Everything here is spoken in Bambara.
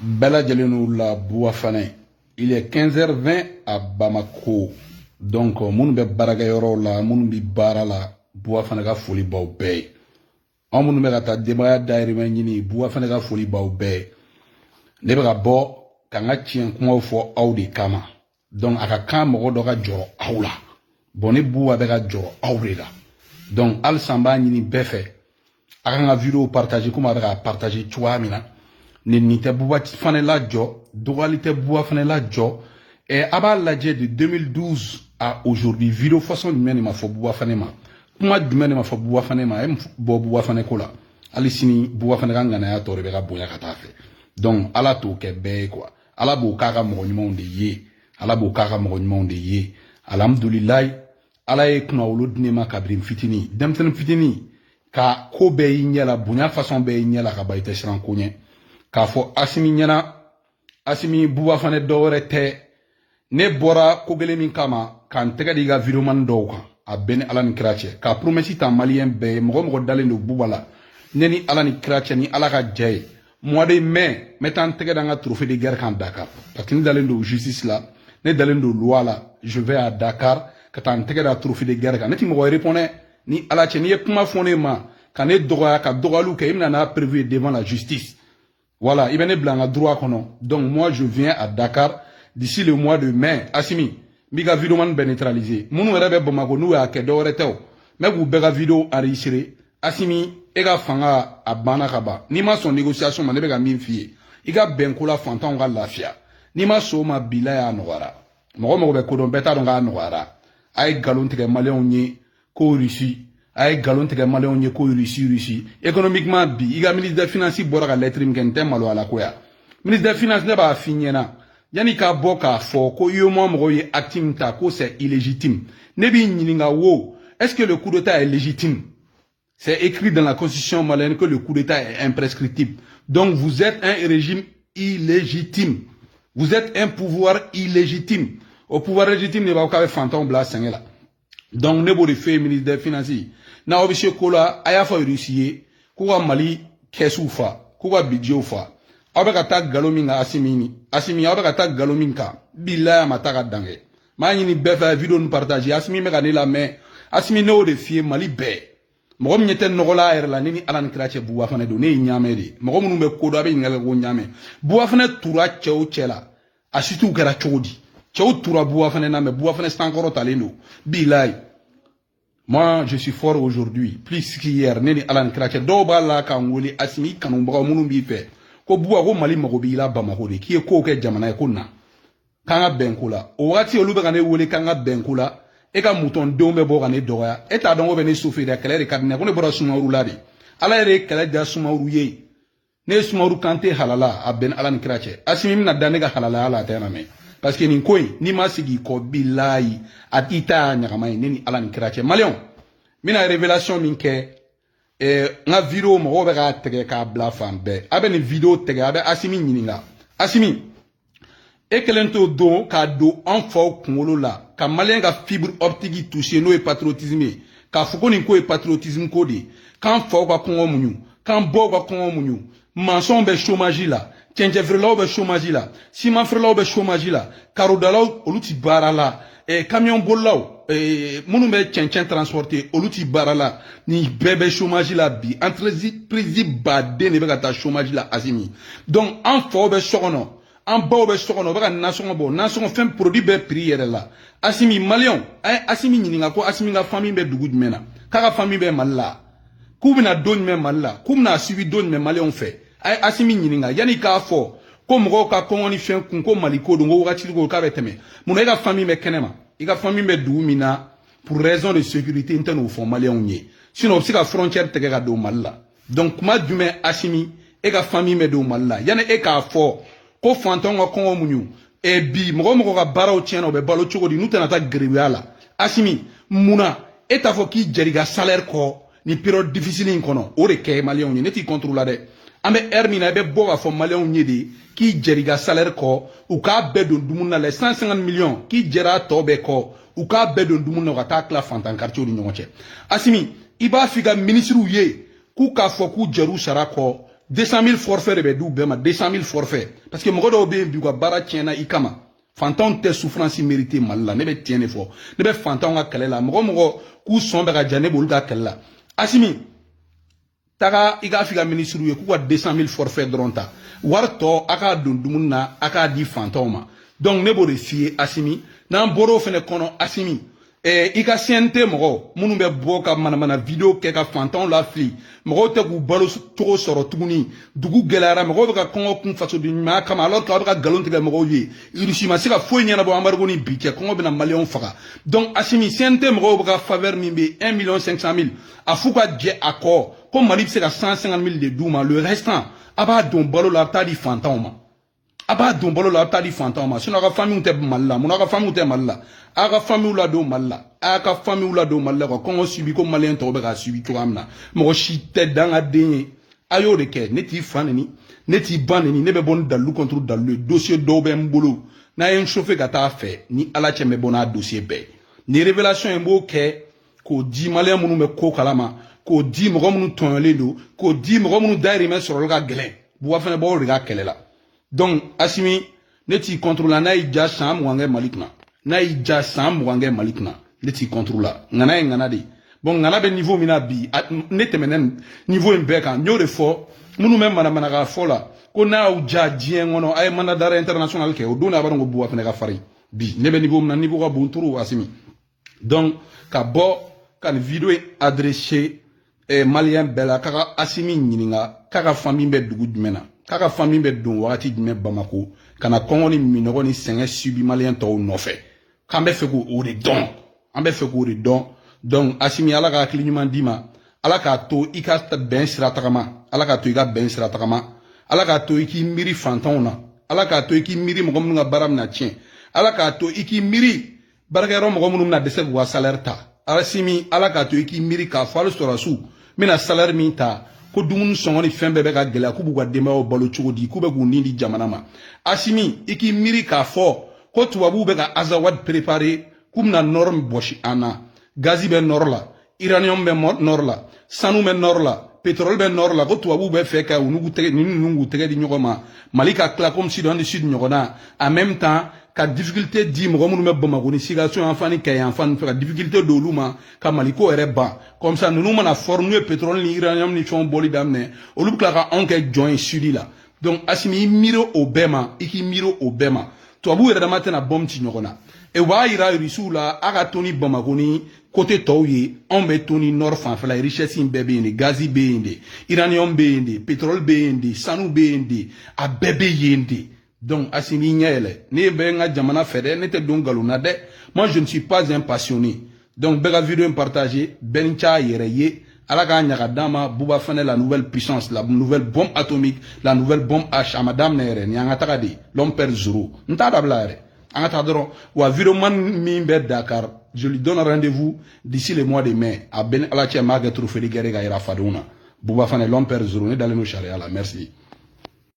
Bella Djelenou la Bouafane. Il est 15h20 à Bamako. Donc, moun be baragayoro la, moun bi bara la, Bouafane ga foli ba obey. On moun be gata debaya dairi menjini, Bouafane ga foli ba obey. Nebe ga bo, kanga chien kuma fo audi kama. Donc, aka kama mogo ga joro aula. Boni Bouwa be ga joro aurela. Donc, al samba njini befe. Aka nga video partager kuma be ga partager chua mina. Ni te Bouwa fane la jo, dualité Bouwa fane la jo. Et aba ladje de 2012 à aujourd'hui, vidéo façon humaine ma fo Bouwa fane ma. Kuma humaine ma fo Bouwa fane ma, bo Bouwa fane kola. Alisini Bouwa fane ga ngana ya tore be ga bonya katafe. Donc, ala to ke be quoi. Ala bo kaka mo nyuma de ye. Ala bo kaka mo nyuma de ye. Alhamdulillah, ala e kuna olodne ma kabrim fitini. Demten fitini ka ko be nyela bonya façon be nyela ka bayte shran konye. Ka fo asimi nyana asimi Bouwa fane dore te ne bora kogele min kama kan tega diga video man do kan a ben ala ni krache ka promesi ta malien be mo dalen do Bouwa la neni ala ni krache ni ala ka jay mois de mai metan tega danga trophée de guerre kan Dakar parce que ni dalen do justice la ne dalen do loi la je vais à Dakar ka tan tega da trophée de guerre kan neti mo répondre ni ala che ni kuma fone ma kan ne doga ka dogalu ke imna na prévu devant la justice. Voilà, il venait blanc à droit kono. Donc moi je viens à Dakar d'ici le mois de mai. Asimi, miga vidéo man ben neutralisé. Mounou rebe bomako nou ya ke do reteo. Mais vous bega vidéo enregistré. Asimi ega fanga a bana kaba. Ni ma son négociation man bega min fiye. Iga ben kola fantan nga lafia. Ni ma so ma bila ya nowara. Mogo be kodon beta donga nowara. Ay galon tege malien nye ko Russie. Ay galon tege malien nye ko Russie. Économiquement bi, iga ministre des Finances bora ka lettre mkente malo ala koya. Ministre des Finances ne ba finyena. Yani ka boka fo ko yomo mo ye actimta ko c'est illégitime. Ne bi nyininga wo, est-ce que le coup d'état est légitime? C'est écrit dans la constitution malienne que le coup d'état est imprescriptible. Donc vous êtes un régime illégitime. Vous êtes un pouvoir illégitime. Au pouvoir légitime ne va pas fantôme bla sengela. Donc ne bo de fait ministre des Finances. Na obishe kola aya fa Russie ko Mali kesufa, ko budget fa. Abe ka ta galominga asimi abe ka ta galominka bila mataka dange mani ni befa video nous partager asimi me ka ne la mais asimi no de fie Mali be mo gom nyete no la er la ni alan krache Bouwa fane do ne nyame de mo gom be ko do abe ngale go nyame Bouwa fane tura chew chela asitu kera chodi chew tura Bouwa fane na me Bouwa fane stankoro talendo bilay. Moi, je suis fort aujourd'hui, plus qu'hier. Neni alan krache do ba la ka ngoli asimi kanu ba munu bi fe. Ko Bouwa ko Mali magobi la Bamako de ki e ko ke jamana ko na kanga benkula o wati olube kane wole kanga benkula e ka mouton dombe bo kane doya e ta dongo be ne souffrir de kele kadne ko ne bora sumauru ladi ala ere kele da sumauru ye ne sumauru kante halala aben ala ni krache asimi na dane ga halala ala ta na me parce que ni koy ni masigi ko billahi atita nyakama ni ala ni krache malion mina révélation minke nga video mo be ga tege ka bla fan be abe ni video tege abe asimi nyininga asimi ekelento do ka do enfo kungolo la ka malien ga fibre optique toucher no e patriotisme ka fuko ni ko e patriotisme ko de kan fo ka kongo munyu kan bo ka kongo munyu manson be chômage la tchenje frelo be chômage la sima frelo be chômage la karodalaw oluti barala camion bollaw munu be tchenchen transporter oluti barala ni bébé chômage la bi entreprise bade ne be ka ta chômage la asimi donc en fo be sokono en baw be sokono be ka nation fem produit be prix yere la asimi malion asimi nyininga ko asimi nga famille be dugu jumena kaka famille be malla kubina don me malla kubina suivi don me malion fait asimi nyininga yani ka fo ko mgo ka kongoni fen kun ko maliko do ngo wakati ko ka beteme muno ga famille be kenema iga famille be duumina pour raison de sécurité interne au fond malien onye sinon si la frontière tege ga do malla donc kuma dume asimi e ga famille me do malla yana e ka fo ko fanton ko kongo munyu e bi mo ga baraw tieno be balo chogodi nutana ta griwala asimi muna e ta fo ki jeriga salaire ko ni période difficile in kono o re ke malien onye neti contrôler de ambe hermina be boga fo malien onye de ki jeriga salaire ko u ka bedo dumuna les 150 millions ki jera tobe ko u ka bedo dumuna ka ta kla fantan quartier di nyonche asimi iba figa ministre ye ku ka fo ku jeru sara ko 200 000 forfaits de bɛ 200 000 forfaits parce que mɔgɔ dɔw bɛ yen bi u ka baara tiɲɛna i kama fantanw tɛ souffrance mérité Mali la ne bɛ tiɲɛ de fɔ ne bɛ fantanw ka kɛlɛ la mɔgɔ k'u sɔn bɛ ka ja ne b'olu ka kɛlɛ la Asimi taga i k'a f'i ka ministre ye k'u ka 200 000 forfaits dɔrɔn ta wari tɔ a k'a don dumuni na a k'a di fantanw ma donc ne b'o de f'i ye Asimi n'an bɔr'o fɛnɛ kɔnɔ Asimi i ka CNT mɔgɔ minnu bɛ bɔ ka manamana video kɛ ka fantanw lafili mɔgɔw tɛ k'u balo cogo sɔrɔ tuguni dugu gɛlɛyara mɔgɔw bɛ ka kɔngɔ kun fasodenɲumanya kama alors que a bɛ ka nkalon tigɛ mɔgɔw ye Russie ma se ka foyi ɲɛnabɔ embargo ni bi cɛ kɔngɔ bɛna maliyɛnw faga donc Asimi CNT mɔgɔw bɛ ka faveur min bɛ 1 500 000 a f'u ka jɛ a kɔ ko Mali bɛ se ka 150 000 de d'u ma le restant a b'a don balo la a bɛ taa di fantanw ma a b'a don balo la a bɛ taa di fantanw ma sinon a ka famille tɛ Mali la mun a ka famille tɛ Mali la a ka famille la don Mali la a ka famille la don Mali la kɔngɔ subi ko maliyɛn tɔw bɛ ka subi cogoya min na mɔgɔ si tɛ dangaden ye a y'o de kɛ ne t'i fa neni ne t'i ba neni ne bɛ bɔ ni dalilu contre dalilu ye dossier dɔw bɛ n bolo n'a ye n chauffer ka taa fɛ ni Ala cɛ n bɛ bɔ n'a dossier bɛɛ ni révélation in b'o kɛ k'o di maliyɛn minnu bɛ ko kalama k'o di mɔgɔ minnu tɔɲɔlen don k'o di mɔgɔ minnu dayirimɛ sɔrɔli ka gɛlɛn buwa fɛnɛ b'o de ka kɛlɛ la donc Asimi ne t'i contre la n'a y'i ja san 20 kɛ Mali kunna n'a y'i ja san 20 kɛ Mali kunna ne t'i contre la ngana ye ngana de bon ngana bɛ niveau min na bi ne tɛmɛna niveau in bɛɛ kan n y'o de fɔ minnu bɛ manamana ka fɔ la ko n'a y'aw ja diɲɛ kɔnɔ a ye mandat d'arrêt international kɛ o don a b'a dɔn ko buwa fɛnɛ ka farin bi ne bɛ niveau min na niveau ka bon trop Asimi donc ka bɔ ka nin video adressé maliyɛn bɛɛ la k'a ka Asimi ɲininka k'a ka famille bɛ dugu jumɛn na k'a ka famille bɛ don wagati jumɛn Bamako ka na kɔngɔ ni minɔgɔ ni sɛgɛn subi maliyɛn tɔw nɔfɛ k'an bɛ fɛ k'o de dɔn an bɛ fɛ k'o de dɔn donc Asimi Ala ka hakili ɲuman d'i ma Ala k'a to i ka bɛn sira tagama Ala k'a to i ka bɛn sira tagama Ala k'a to i k'i miiri fantanw na Ala k'a to i k'i miiri mɔgɔ minnu ka baara bɛna tiɲɛ Ala k'a to i k'i miiri baarakɛyɔrɔ mɔgɔ minnu bɛna dɛsɛ k'u ka salaire ta Asimi Ala k'a to i k'i miiri k'a fɔ hali sɔrɔdasiw n bɛna salaire min ta ko dumuni sɔngɔ ni fɛn bɛɛ bɛ ka gɛlɛya k'u b'u ka denbayaw balo cogo di k'u bɛ k'u nin di jamana ma Asimi i k'i miiri k'a fɔ ko tubabuw bɛ ka azawad préparer k'u bɛna nord min bɔsi an na gazi bɛ nord la uranium bɛ nord la sanu bɛ nord la pétrole bɛ nord la ko tubabuw bɛ fɛ ka u n'u k'u tɛgɛ di ɲɔgɔn ma Mali ka tila comme Sudan du Sud ɲɔgɔn na en même temps ka difficulté di mɔgɔ minnu bɛ Bamako ni Sikaso yan fan ni Kayi yan fan fɛ ka difficulté don olu ma ka Maliko yɛrɛ ban comme ça ninnu mana fɔr n'u ye pétrole ni uranium ni fɛnw bɔli daminɛ olu bɛ tila ka anw kɛ jɔn ye sudi la donc Asimi i miiri o bɛɛ ma i k'i miiri o bɛɛ ma tubabuw yɛrɛ dama tɛna bombe ci ɲɔgɔn na e u b'a yira Rusiw la a ka to ni Bamako ni côté tɔw ye anw bɛ to ni nord fanfɛla ye richesse in bɛɛ bɛ yen de gazi bɛ yen de uranium bɛ yen de pétrole bɛ yen de sanu bɛ yen de a bɛɛ bɛ yen de donc Asimi i ɲɛ yɛlɛ ne bɛ n ka jamana fɛ dɛ ne tɛ don nkalon na dɛ moi je ne suis pas un passionné donc bɛɛ ka vidéo in partager bɛɛ ni ca a yɛrɛ ye Ala k'a ɲaga d'an ma Buba fɛnɛ la nouvelle puissance la nouvelle bombe atomique la nouvelle bombe H a ma daminɛ yɛrɛ nin y'an ka taga de l'homme perd zéro n t'a dabila yɛrɛ an ka taa dɔrɔn wa vidéo man min bɛ Dakar je lui donne rendez-vous d'ici le mois de mai a bɛ ni Ala cɛ n b'a kɛ trophée de guerre ka yira fadenw na Buba fɛnɛ l'homme perd zéro ne dalen don sariya la merci